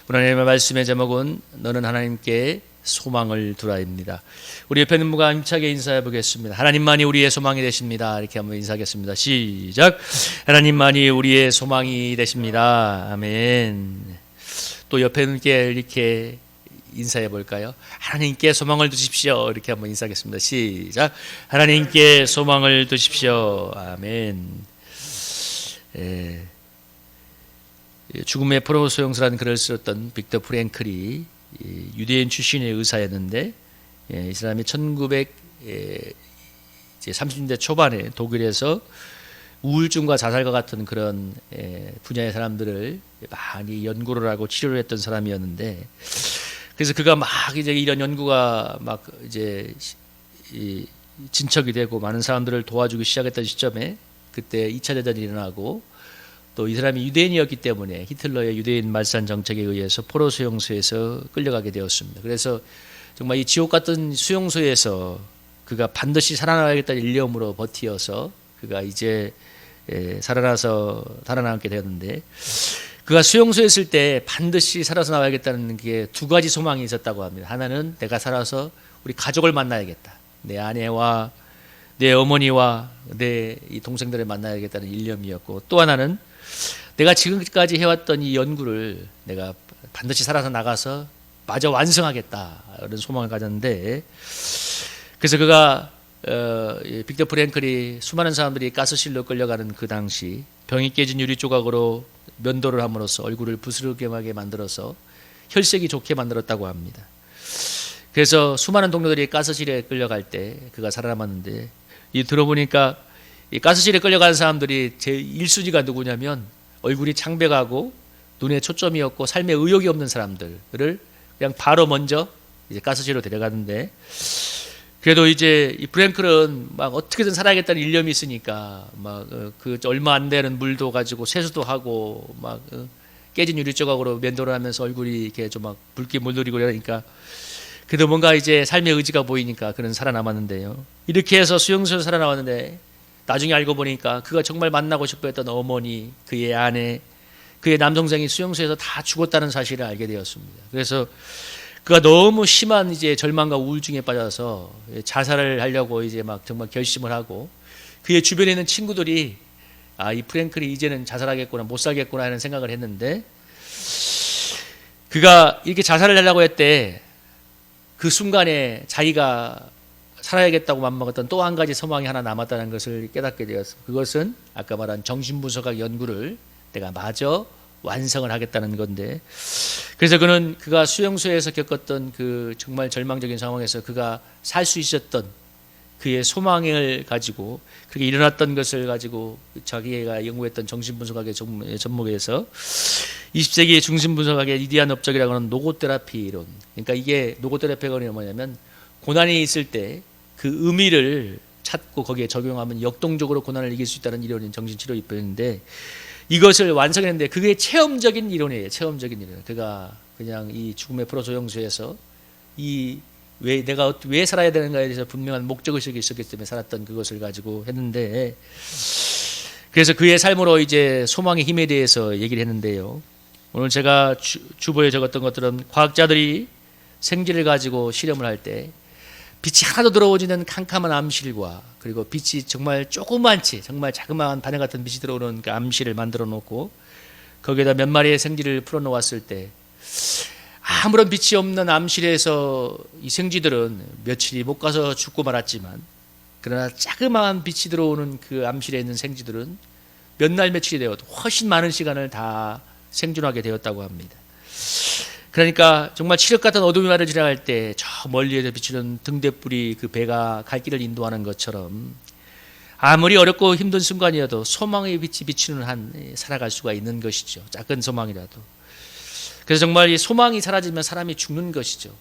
오늘 하나님의 말씀의 제목은 너는 하나님께 소망을 두라입니다. 우리 옆에 있는 분과 힘차게 인사해 보겠습니다. 하나님만이 우리의 소망이 되십니다. 이렇게 한번 인사하겠습니다. 시작. 하나님만이 우리의 소망이 되십니다. 아멘. 또 옆에 있는 분께 이렇게 인사해 볼까요? 하나님께 소망을 두십시오. 이렇게 한번 인사하겠습니다. 시작. 하나님께 소망을 두십시오. 아멘. 죽음의 포로 소용서라는 글을 썼던 빅터 프랭클이 유대인 출신의 의사였는데, 이 사람이 1930년대 초반에 독일에서 우울증과 자살과 같은 그런 분야의 사람들을 많이 연구를 하고 치료를 했던 사람이었는데, 그래서 그가 막 이제 이런 연구가 막 이제 진척이 되고 많은 사람들을 도와주기 시작했던 시점에 그때 2차 대전이 일어나고, 또 이 사람이 유대인이었기 때문에 히틀러의 유대인 말살 정책에 의해서 포로 수용소에서 끌려가게 되었습니다. 그래서 정말 이 지옥 같은 수용소에서 그가 반드시 살아나야겠다는 일념으로 버티어서 그가 이제 살아남게 되었는데, 그가 수용소에 있을 때 반드시 살아서 나와야겠다는 게 두 가지 소망이 있었다고 합니다. 하나는 내가 살아서 우리 가족을 만나야겠다. 내 아내와 내 어머니와 내 이 동생들을 만나야겠다는 일념이었고, 또 하나는 내가 지금까지 해왔던 이 연구를 내가 반드시 살아서 나가서 마저 완성하겠다 이런 소망을 가졌는데, 그래서 그가 빅터 프랭클이 수많은 사람들이 가스실로 끌려가는 그 당시 병이 깨진 유리 조각으로 면도를 함으로써 얼굴을 부스러기하게 만들어서 혈색이 좋게 만들었다고 합니다. 그래서 수많은 동료들이 가스실에 끌려갈 때 그가 살아남았는데, 이 들어보니까 이 가스실에 끌려가는 사람들이 제 1순위가 누구냐면 얼굴이 창백하고 눈에 초점이 없고 삶에 의욕이 없는 사람들을 그냥 바로 먼저 이제 가스실로 데려가는데, 그래도 이제 이 프랭클은 막 어떻게든 살아야겠다는 일념이 있으니까 막 그 얼마 안 되는 물도 가지고 세수도 하고 막 깨진 유리 조각으로 면도를 하면서 얼굴이 이렇게 좀 막 붉게 물들이고 이러니까 그래도 뭔가 이제 삶의 의지가 보이니까 그는 살아남았는데요. 이렇게 해서 수용소에서 살아남았는데, 나중에 알고 보니까 그가 정말 만나고 싶어 했던 어머니, 그의 아내, 그의 남동생이 수용소에서 다 죽었다는 사실을 알게 되었습니다. 그래서 그가 너무 심한 이제 절망과 우울증에 빠져서 자살을 하려고 이제 막 정말 결심을 하고, 그의 주변에 있는 친구들이 이 프랭클이 이제는 자살하겠구나, 못 살겠구나 하는 생각을 했는데, 그가 이렇게 자살을 하려고 했대 그 순간에 자기가 살아야겠다고 맘먹었던 또 한 가지 소망이 하나 남았다는 것을 깨닫게 되었습니다. 그것은 아까 말한 정신분석학 연구를 내가 마저 완성을 하겠다는 건데, 그래서 그가 수용소에서 겪었던 그 정말 절망적인 상황에서 그가 살 수 있었던 그의 소망을 가지고, 그렇게 일어났던 것을 가지고 자기가 연구했던 정신분석학의 접목에서 20세기의 정신분석학의 위대한 업적이라고 하는 노고테라피 이론, 그러니까 이게 노고테라피가 뭐냐면 고난이 있을 때 그 의미를 찾고 거기에 적용하면 역동적으로 고난을 이길 수 있다는 이론인 정신치료 이론인데, 이것을 완성했는데 그게 체험적인 이론이에요. 체험적인 이론. 그가 그냥 이 죽음의 포로 소용소에서 내가 왜 살아야 되는가에 대해서 분명한 목적의식이 있었기 때문에 살았던 그것을 가지고 했는데, 그래서 그의 삶으로 이제 소망의 힘에 대해서 얘기를 했는데요. 오늘 제가 주보에 적었던 것들은 과학자들이 생쥐를 가지고 실험을 할 때 빛이 하나도 들어오지는 캄캄한 암실과, 그리고 빛이 정말 조그만치 정말 자그마한 바늘 같은 빛이 들어오는 그 암실을 만들어 놓고 거기에다 몇 마리의 생쥐를 풀어 놓았을 때 아무런 빛이 없는 암실에서 이 생쥐들은 며칠이 못 가서 죽고 말았지만, 그러나 자그마한 빛이 들어오는 그 암실에 있는 생쥐들은 몇 날 며칠이 되어도 훨씬 많은 시간을 다 생존하게 되었다고 합니다. 그러니까 정말 칠흑 같은 어둠의 말을 지나갈 때 저 멀리에서 비추는 등대불이 그 배가 갈 길을 인도하는 것처럼, 아무리 어렵고 힘든 순간이어도 소망의 빛이 비추는 한 살아갈 수가 있는 것이죠. 작은 소망이라도. 그래서 정말 이 소망이 사라지면 사람이 죽는 것이죠.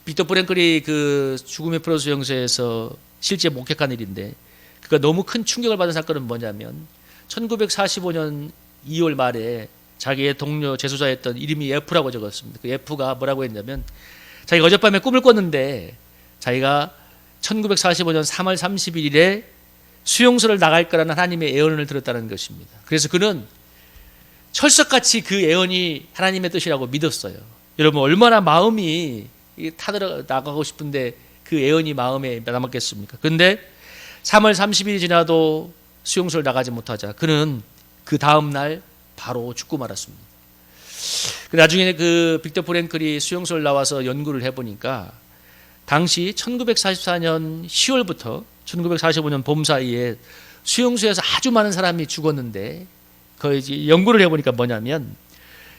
빅터 프랭클이 그 죽음의 포로 수용소에서 실제 목격한 일인데, 그가 너무 큰 충격을 받은 사건은 뭐냐면 1945년 2월 말에 자기의 동료 재소자였던 이름이 F라고 적었습니다. 그 F가 뭐라고 했냐면, 자기가 어젯밤에 꿈을 꿨는데 자기가 1945년 3월 31일에 수용소를 나갈 거라는 하나님의 예언을 들었다는 것입니다. 그래서 그는 철석같이 그 예언이 하나님의 뜻이라고 믿었어요. 여러분 얼마나 마음이 타들어 나가고 싶은데 그 예언이 마음에 남았겠습니까? 그런데 3월 30일이 지나도 수용소를 나가지 못하자 그는 그 다음 날 바로 죽고 말았습니다. 나중에 그 빅터 프랭클이 수용소를 나와서 연구를 해보니까 당시 1944년 10월부터 1945년 봄 사이에 수용소에서 아주 많은 사람이 죽었는데 그 연구를 해보니까 뭐냐면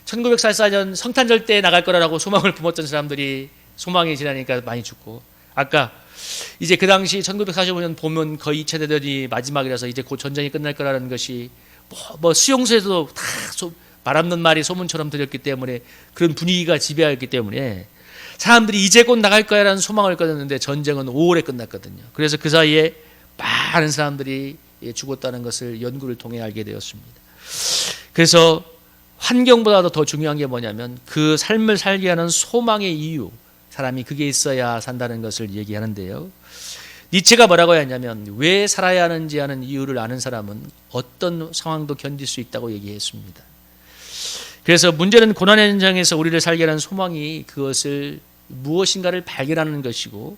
1944년 성탄절 때 나갈 거라고 소망을 품었던 사람들이 소망이 지나니까 많이 죽고, 아까 이제 그 당시 1945년 봄은 거의 2차 대전이 마지막이라서 이제 곧 전쟁이 끝날 거라는 것이 뭐 수용소에서도 다 말 없는 말이 소문처럼 들렸기 때문에 그런 분위기가 지배하였기 때문에 사람들이 이제 곧 나갈 거야라는 소망을 가졌는데 전쟁은 5월에 끝났거든요. 그래서 그 사이에 많은 사람들이 죽었다는 것을 연구를 통해 알게 되었습니다. 그래서 환경보다도 더 중요한 게 뭐냐면 그 삶을 살게 하는 소망의 이유, 사람이 그게 있어야 산다는 것을 얘기하는데요. 니체가 뭐라고 했냐면 왜 살아야 하는지 하는 이유를 아는 사람은 어떤 상황도 견딜 수 있다고 얘기했습니다. 그래서 문제는 고난의 현장에서 우리를 살게 하는 소망이 그것을 무엇인가를 발견하는 것이고,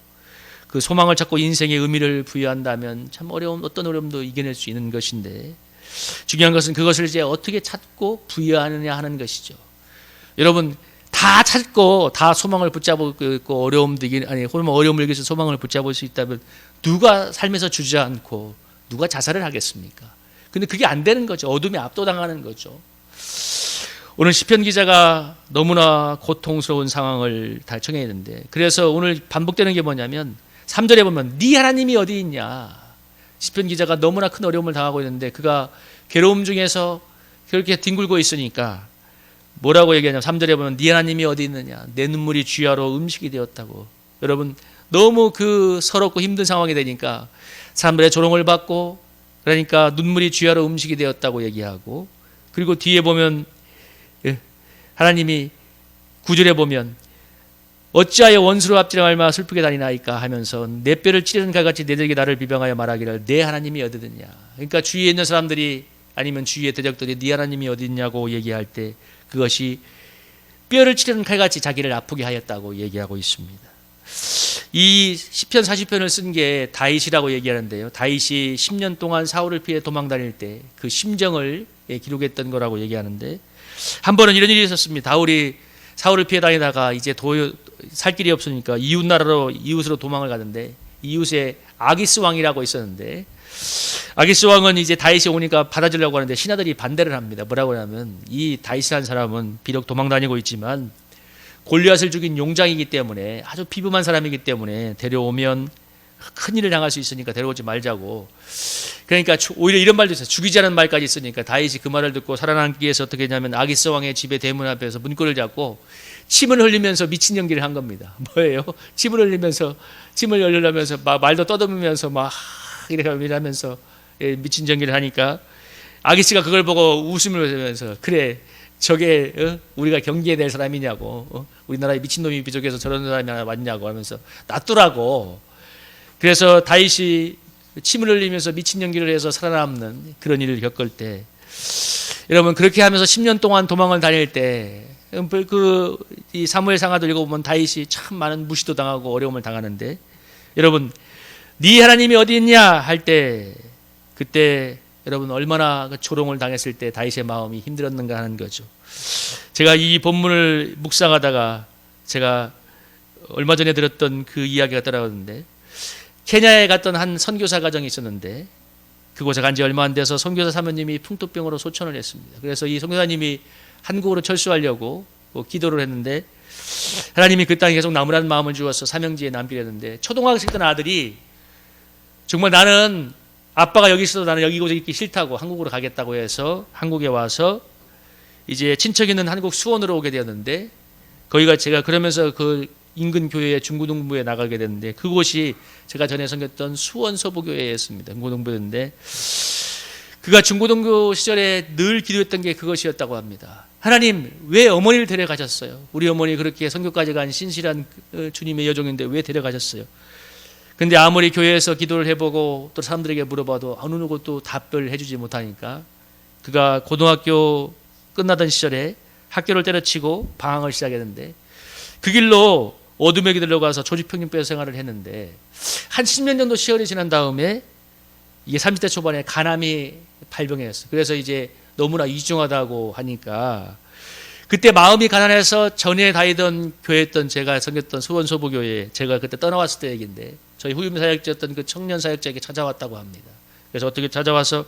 그 소망을 찾고 인생의 의미를 부여한다면 참 어떤 어려움도 이겨낼 수 있는 것인데, 중요한 것은 그것을 이제 어떻게 찾고 부여하느냐 하는 것이죠. 여러분 다 찾고 다 소망을 붙잡고 있고 어려움을 이겨서 소망을 붙잡을 수 있다면 누가 삶에서 주저앉고 누가 자살을 하겠습니까? 근데 그게 안 되는 거죠. 어둠에 압도당하는 거죠. 오늘 시편 기자가 너무나 고통스러운 상황을 다 청해냈는데, 그래서 오늘 반복되는 게 뭐냐면 3절에 보면 네 하나님이 어디 있냐. 시편 기자가 너무나 큰 어려움을 당하고 있는데 그가 괴로움 중에서 그렇게 뒹굴고 있으니까 뭐라고 얘기하냐면 3절에 보면 네 하나님이 어디 있느냐. 내 눈물이 쥐하로 음식이 되었다고. 여러분 너무 그 서럽고 힘든 상황이 되니까 사람들의 조롱을 받고, 그러니까 눈물이 쥐하로 음식이 되었다고 얘기하고, 그리고 뒤에 보면 하나님이 9절에 보면 어찌하여 원수로 앞지랑 얼마나 슬프게 다니나이까 하면서 내 뼈를 찌르는 칼같이 내들에게 나를 비방하여 말하기를 내 하나님이 어디 있느냐. 그러니까 주위에 있는 사람들이 아니면 주위의 대적들이 네 하나님이 어디 있냐고 얘기할 때 그것이 뼈를 찌르는 칼같이 자기를 아프게 하였다고 얘기하고 있습니다. 이 시편 40편을 쓴 게 다윗이라고 얘기하는데요. 다윗이 10년 동안 사울을 피해 도망 다닐 때 그 심정을 기록했던 거라고 얘기하는데, 한 번은 이런 일이 있었습니다. 다윗이 사울을 피해 다니다가 이제 살 길이 없으니까 이웃으로 도망을 가는데, 이웃에 아기스 왕이라고 있었는데, 아기스 왕은 이제 다윗이 오니까 받아주려고 하는데 신하들이 반대를 합니다. 뭐라고 하냐면 이 다윗이라는 사람은 비록 도망 다니고 있지만 골리앗을 죽인 용장이기 때문에 아주 비범한 사람이기 때문에 데려오면 큰일을 당할 수 있으니까 데려오지 말자고. 그러니까 오히려 이런 말도 있어요. 죽이지 않은 말까지 있으니까 다윗이 그 말을 듣고 살아남기 위해서 어떻게 했냐면 아기스 왕의 집의 대문 앞에서 문고리를 잡고 침을 흘리면서 미친 연기를 한 겁니다. 뭐예요? 침을 흘리면서 말도 떠듬으면서 막 이렇게 하면서 미친 연기를 하니까 아기스가 그걸 보고 웃음을 하면서 그래 저게 우리가 경계해야 될 사람이냐고, 우리나라에 미친놈이 부족해서 저런 사람이 하나 왔냐고 하면서 놔두라고. 그래서 다윗이 침을 흘리면서 미친 연기를 해서 살아남는 그런 일을 겪을 때, 여러분 그렇게 하면서 10년 동안 도망을 다닐 때 이 사무엘상하도 읽어보면 다윗이 참 많은 무시도 당하고 어려움을 당하는데, 여러분 네 하나님이 어디 있냐 할 때 그때 여러분 얼마나 조롱을 당했을 때 다윗의 마음이 힘들었는가 하는 거죠. 제가 이 본문을 묵상하다가 제가 얼마 전에 들었던 그 이야기가 따라오는데, 케냐에 갔던 한 선교사 가정이 있었는데 그곳에 간 지 얼마 안 돼서 선교사 사모님이 풍토병으로 소천을 했습니다. 그래서 이 선교사님이 한국으로 철수하려고 기도를 했는데 하나님이 그 땅에 계속 남으라는 마음을 주어서 사명지에 남기로 했는데, 초등학생 때 아들이 정말 나는 아빠가 여기 있어도 나는 여기 곳에 있기 싫다고 한국으로 가겠다고 해서 한국에 와서 이제 친척 있는 한국 수원으로 오게 되었는데, 거기가 제가 그러면서 그 인근 교회에 중고등부에 나가게 됐는데 그곳이 제가 전에 섬겼던 수원 서부교회였습니다. 중고등부였는데 그가 중고등부 시절에 늘 기도했던 게 그것이었다고 합니다. 하나님 왜 어머니를 데려가셨어요? 우리 어머니 그렇게 선교까지 간 신실한 주님의 여종인데 왜 데려가셨어요? 근데 아무리 교회에서 기도를 해보고 또 사람들에게 물어봐도 어느 누구도 답을 해주지 못하니까 그가 고등학교 끝나던 시절에 학교를 때려치고 방황을 시작했는데 그 길로 어둠에 들어가서 조직폭력배 생활을 했는데 한 10년 정도 시절이 지난 다음에 이게 30대 초반에 간암이 발병했어요. 그래서 이제 너무나 이중하다고 하니까 그때 마음이 가난해서 전에 다니던 교회였던 제가 섬겼던 수원소부교회 제가 그때 떠나왔을 때 얘기인데 저희 후임 사역자였던 그 청년 사역자에게 찾아왔다고 합니다. 그래서 어떻게 찾아와서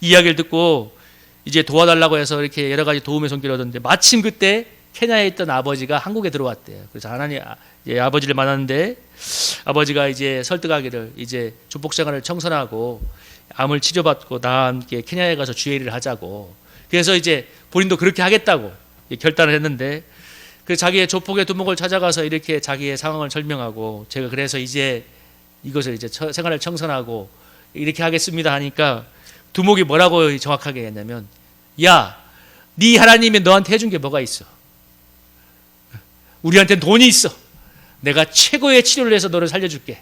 이야기를 듣고 이제 도와달라고 해서 이렇게 여러 가지 도움의 손길을 얻었는데 마침 그때 케냐에 있던 아버지가 한국에 들어왔대요. 그래서 하나님 아버지를 만났는데 아버지가 이제 설득하기를 이제 조폭생활을 청산하고 암을 치료받고 나와 함께 케냐에 가서 주일을 하자고. 그래서 이제 본인도 그렇게 하겠다고 결단을 했는데 그 자기의 조폭의 두목을 찾아가서 이렇게 자기의 상황을 설명하고 제가 그래서 이제 이것을 이제 생활을 청산하고 이렇게 하겠습니다 하니까 두목이 뭐라고 정확하게 했냐면 야, 네 하나님이 너한테 해준 게 뭐가 있어? 우리한테는 돈이 있어. 내가 최고의 치료를 해서 너를 살려줄게.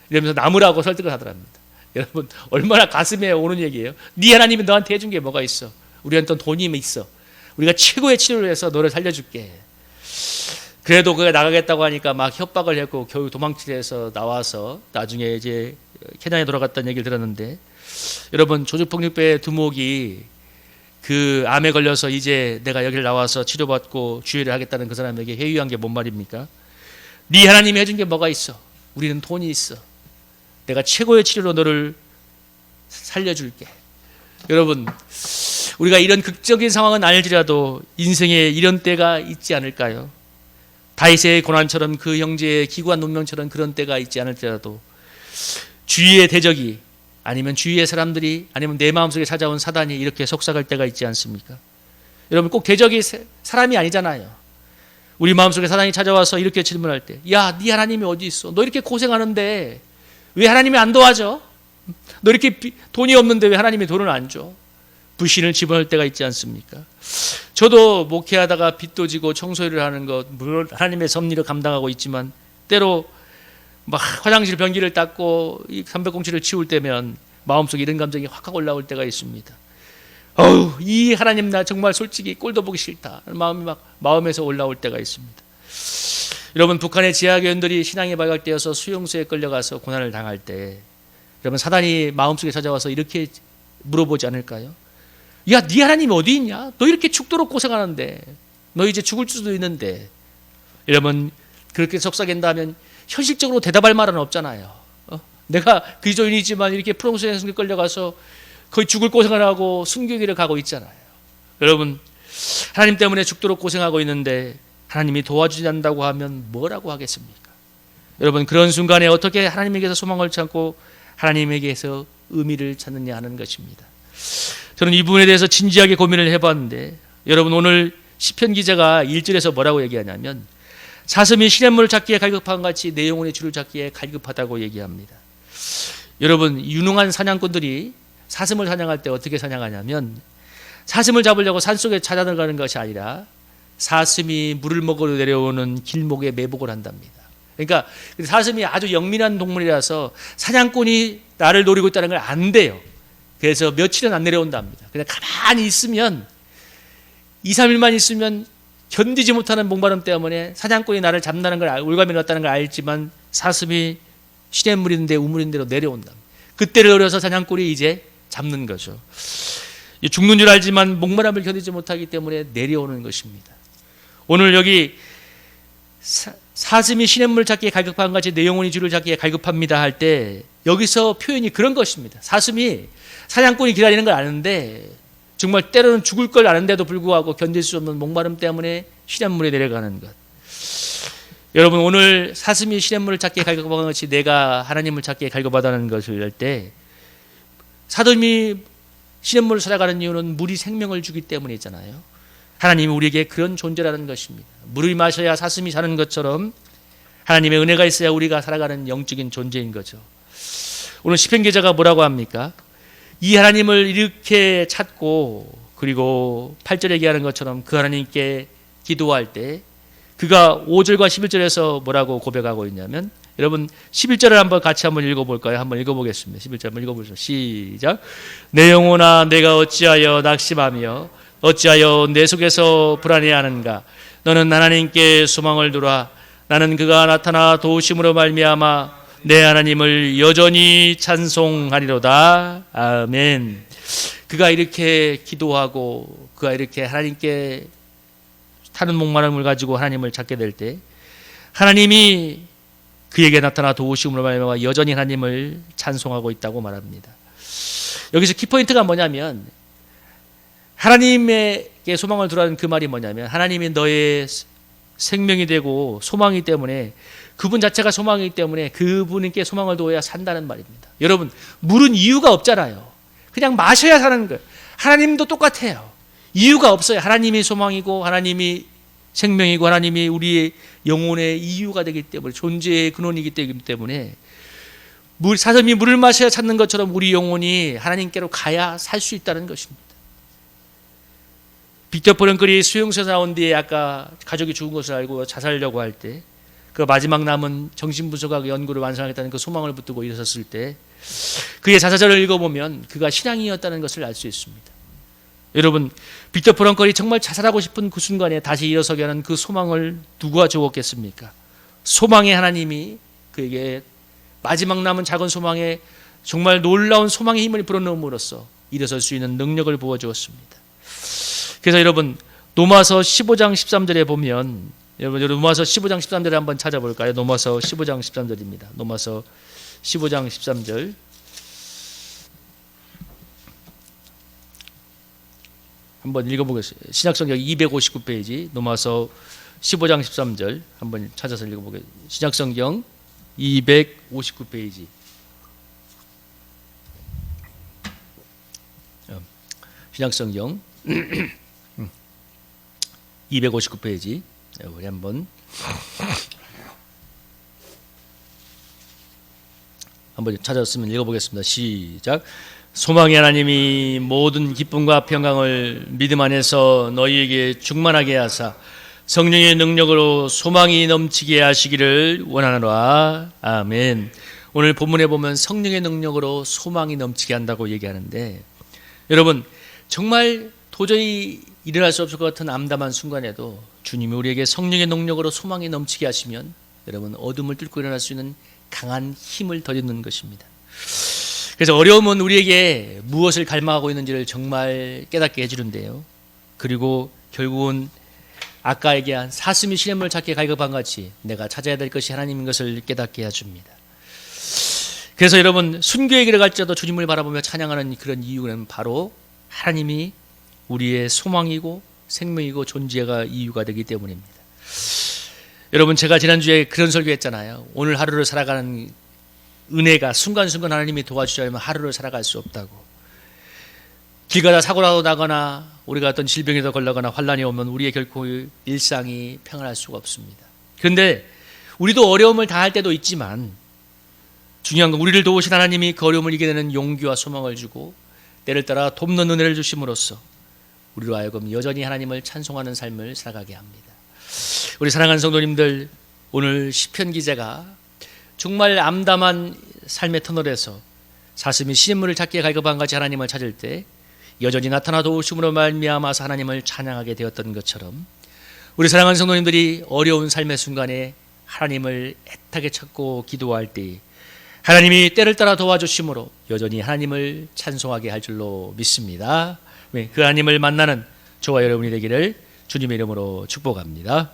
이러면서 나무라고 설득을 하더랍니다. 여러분 얼마나 가슴에 오는 얘기예요. 네 하나님이 너한테 해준 게 뭐가 있어? 우리한테는 돈이 있어. 우리가 최고의 치료를 해서 너를 살려줄게. 그래도 그가 나가겠다고 하니까 막 협박을 했고 겨우 도망치려서 나와서 나중에 이제 케냐에 돌아갔다는 얘기를 들었는데 여러분 조직폭력배의 두목이 그 암에 걸려서 이제 내가 여기를 나와서 치료받고 주의를 하겠다는 그 사람에게 회유한 게 뭔 말입니까? 네 하나님이 해준 게 뭐가 있어? 우리는 돈이 있어. 내가 최고의 치료로 너를 살려줄게. 여러분 우리가 이런 극적인 상황은 알지라도 인생에 이런 때가 있지 않을까요? 다윗의 고난처럼 그 형제의 기구한 운명처럼 그런 때가 있지 않을지라도 주위의 대적이 아니면 주위의 사람들이 아니면 내 마음속에 찾아온 사단이 이렇게 속삭일 때가 있지 않습니까? 여러분 꼭 대적이 사람이 아니잖아요. 우리 마음속에 사단이 찾아와서 이렇게 질문할 때 야, 네 하나님이 어디 있어? 너 이렇게 고생하는데 왜 하나님이 안 도와줘? 너 이렇게 돈이 없는데 왜 하나님이 돈을 안 줘? 불신을 집어넣을 때가 있지 않습니까? 저도 목회하다가 빚도 지고 청소일을 하는 것 물론 하나님의 섭리를 감당하고 있지만 때로 막 화장실 변기를 닦고 이 담배꽁초를 치울 때면 마음속에 이런 감정이 확 올라올 때가 있습니다. 어우, 이 하나님 나 정말 솔직히 꼴도 보기 싫다 마음이 막 마음에서 올라올 때가 있습니다. 여러분 북한의 지하교원들이 신앙이 발각되어서 수용소에 끌려가서 고난을 당할 때 여러분 사단이 마음속에 찾아와서 이렇게 물어보지 않을까요? 야, 네 하나님이 어디 있냐? 너 이렇게 죽도록 고생하는데 너 이제 죽을 수도 있는데 여러분 그렇게 속삭인다면 현실적으로 대답할 말은 없잖아요. 내가 그리스도인이지만 이렇게 프랑스에 끌려가서 거의 죽을 고생을 하고 순교길을 가고 있잖아요. 여러분 하나님 때문에 죽도록 고생하고 있는데 하나님이 도와주지 않는다고 하면 뭐라고 하겠습니까? 여러분 그런 순간에 어떻게 하나님에게서 소망을 찾고 하나님에게서 의미를 찾느냐 하는 것입니다. 저는 이 부분에 대해서 진지하게 고민을 해봤는데 여러분 오늘 시편 기자가 1절에서 뭐라고 얘기하냐면 사슴이 시냇물을 찾기에 갈급한 같이 내 영혼의 주를 찾기에 갈급하다고 얘기합니다. 여러분 유능한 사냥꾼들이 사슴을 사냥할 때 어떻게 사냥하냐면 사슴을 잡으려고 산속에 찾아들어가는 것이 아니라 사슴이 물을 먹으러 내려오는 길목에 매복을 한답니다. 그러니까 사슴이 아주 영민한 동물이라서 사냥꾼이 나를 노리고 있다는 걸 안 돼요. 그래서 며칠은 안 내려온답니다. 그냥 가만히 있으면 2, 3일만 있으면 견디지 못하는 목마름 때문에 사냥꾼이 나를 잡는다는 걸 올가미 넣었다는 걸 알지만 사슴이 시냇물인데 우물인대로 내려온답니다. 그때를 노려서 사냥꾼이 이제 잡는 거죠. 죽는 줄 알지만 목마름을 견디지 못하기 때문에 내려오는 것입니다. 오늘 여기 사슴이 시냇물 찾기에 갈급한 같이 내 영혼이 주를 찾기에 갈급합니다 할 때 여기서 표현이 그런 것입니다. 사슴이 사냥꾼이 기다리는 걸 아는데 정말 때로는 죽을 걸 아는데도 불구하고 견딜 수 없는 목마름 때문에 시냇물에 내려가는 것. 여러분 오늘 사슴이 시냇물을 찾기에 갈급한 것이 내가 하나님을 찾기에 갈급하다는 것을 할 때 사슴이 시냇물을 찾아가는 이유는 물이 생명을 주기 때문이잖아요. 하나님이 우리에게 그런 존재라는 것입니다. 물을 마셔야 사슴이 사는 것처럼 하나님의 은혜가 있어야 우리가 살아가는 영적인 존재인 거죠. 오늘 시편 기자가 뭐라고 합니까? 이 하나님을 이렇게 찾고 그리고 8절에 얘기하는 것처럼 그 하나님께 기도할 때 그가 5절과 11절에서 뭐라고 고백하고 있냐면 여러분 11절을 한번 같이 한번 읽어볼까요? 한번 읽어보겠습니다. 11절 한번 읽어보시죠. 시작. 내 영혼아 내가 어찌하여 낙심하며 어찌하여 내 속에서 불안해하는가? 너는 하나님께 소망을 두라. 나는 그가 나타나 도우심으로 말미암아 내 하나님을 여전히 찬송하리로다. 아멘. 그가 이렇게 기도하고 그가 이렇게 하나님께 타는 목마름을 가지고 하나님을 찾게 될 때 하나님이 그에게 나타나 도우심으로 말미암아 여전히 하나님을 찬송하고 있다고 말합니다. 여기서 키포인트가 뭐냐면 하나님에게 소망을 두라는 그 말이 뭐냐면 하나님이 너의 생명이 되고 소망이기 때문에 그분 자체가 소망이기 때문에 그분께 소망을 두어야 산다는 말입니다. 여러분 물은 이유가 없잖아요. 그냥 마셔야 사는 거예요. 하나님도 똑같아요. 이유가 없어요. 하나님이 소망이고 하나님이 생명이고 하나님이 우리의 영혼의 이유가 되기 때문에 존재의 근원이기 때문에 사슴이 물을 마셔야 찾는 것처럼 우리 영혼이 하나님께로 가야 살 수 있다는 것입니다. 빅터 프랭클이 수용소에서 나온 뒤에 아까 가족이 죽은 것을 알고 자살하려고 할 때 그 마지막 남은 정신분석학 연구를 완성하겠다는 그 소망을 붙들고 일어섰을 때 그의 자서전을 읽어보면 그가 신앙이었다는 것을 알 수 있습니다. 여러분 빅터 프랭클이 정말 자살하고 싶은 그 순간에 다시 일어서게 하는 그 소망을 누가 주었겠습니까? 소망의 하나님이 그에게 마지막 남은 작은 소망에 정말 놀라운 소망의 힘을 불어넣음으로써 일어설 수 있는 능력을 부어주었습니다. 그래서 여러분 로마서 15장 13절에 보면 여러분 로마서 15장 13절에 한번 찾아볼까요? 로마서 15장 13절입니다. 로마서 15장 13절 한번 읽어보겠습니다. 신약성경 259페이지 로마서 15장 13절 한번 찾아서 읽어보겠습니다. 신약성경 259페이지 신약성경 259페이지 우리 한번 찾았으면 읽어보겠습니다. 시작. 소망의 하나님이 모든 기쁨과 평강을 믿음 안에서 너희에게 충만하게 하사 성령의 능력으로 소망이 넘치게 하시기를 원하노라. 아멘. 오늘 본문에 보면 성령의 능력으로 소망이 넘치게 한다고 얘기하는데 여러분 정말 도저히 일어날 수 없을 것 같은 암담한 순간에도 주님이 우리에게 성령의 능력으로 소망이 넘치게 하시면 여러분 어둠을 뚫고 일어날 수 있는 강한 힘을 덧입는 것입니다. 그래서 어려움은 우리에게 무엇을 갈망하고 있는지를 정말 깨닫게 해주는데요. 그리고 결국은 아까 얘기한 사슴이 시냇물을 찾기에 갈급한 같이 내가 찾아야 될 것이 하나님인 것을 깨닫게 해줍니다. 그래서 여러분 순교의 길을 갈지라도 주님을 바라보며 찬양하는 그런 이유는 바로 하나님이 우리의 소망이고 생명이고 존재가 이유가 되기 때문입니다. 여러분 제가 지난주에 그런 설교했잖아요. 오늘 하루를 살아가는 은혜가 순간순간 하나님이 도와주지 않으면 하루를 살아갈 수 없다고. 길 가다 사고라도 나거나 우리가 어떤 질병에도 걸려거나 환난이 오면 우리의 결코 일상이 평안할 수가 없습니다. 그런데 우리도 어려움을 당할 때도 있지만 중요한 건 우리를 도우신 하나님이 그 어려움을 이겨내는 용기와 소망을 주고 때를 따라 돕는 은혜를 주심으로써 우리로 하여금 여전히 하나님을 찬송하는 삶을 살아가게 합니다. 우리 사랑하는 성도님들 오늘 시편 기자가 정말 암담한 삶의 터널에서 사슴이 시냇물을 찾기에 갈급한 같이 하나님을 찾을 때 여전히 나타나 도우심으로 말미암아서 하나님을 찬양하게 되었던 것처럼 우리 사랑하는 성도님들이 어려운 삶의 순간에 하나님을 애타게 찾고 기도할 때 하나님이 때를 따라 도와주심으로 여전히 하나님을 찬송하게 할 줄로 믿습니다. 그 하나님을 만나는 저와 여러분이 되기를 주님의 이름으로 축복합니다.